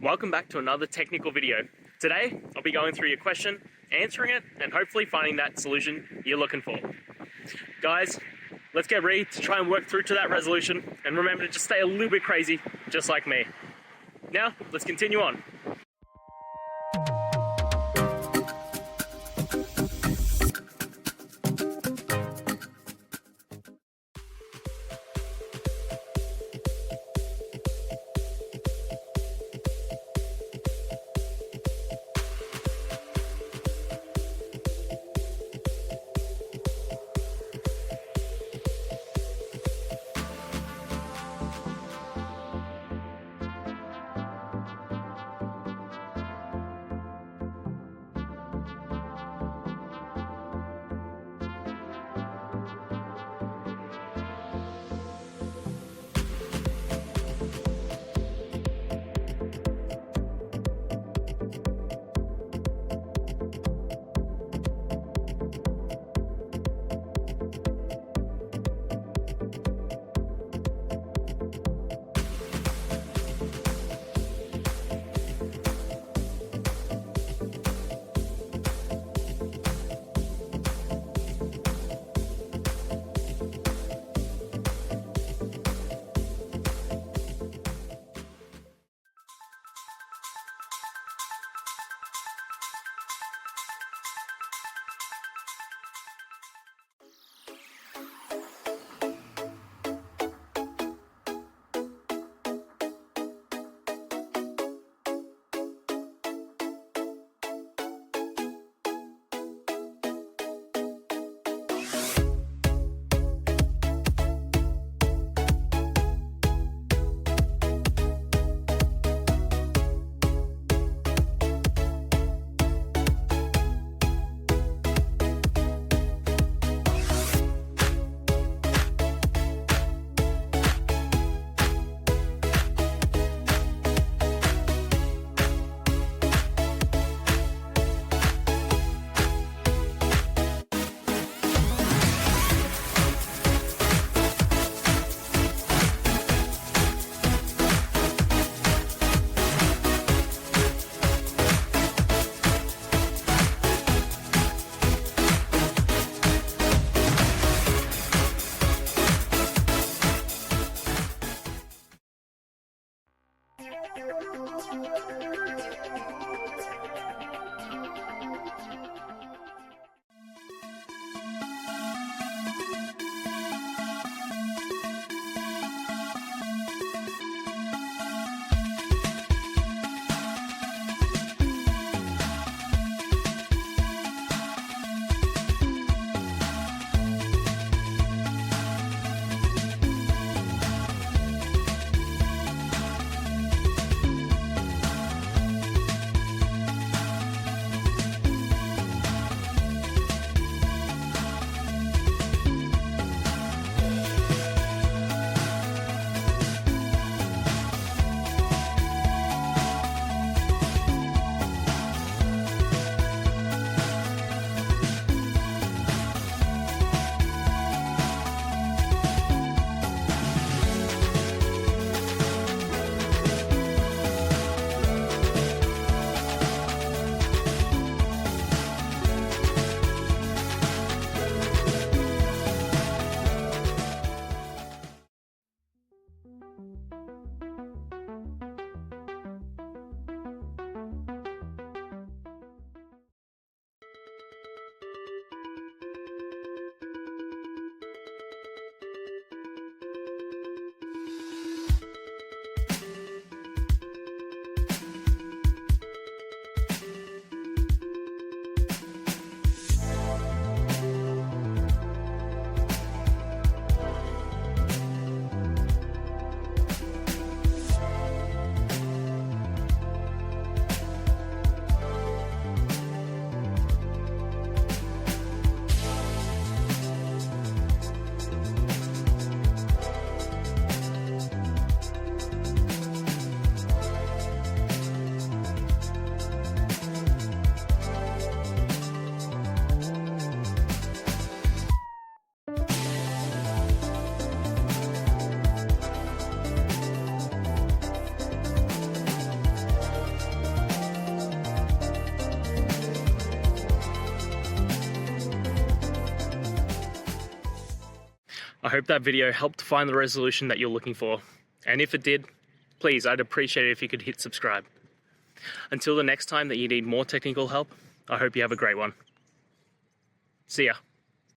Welcome back to another technical video. Today, I'll be going through your question, answering it, and hopefully finding that solution you're looking for. Guys, let's get ready to try and work through to that resolution, and remember to just stay a little bit crazy, just like me. Now, let's continue on. I hope that video helped find the resolution that you're looking for. And if it did, please, I'd appreciate it if you could hit subscribe. Until the next time that you need more technical help, I hope you have a great one. See ya.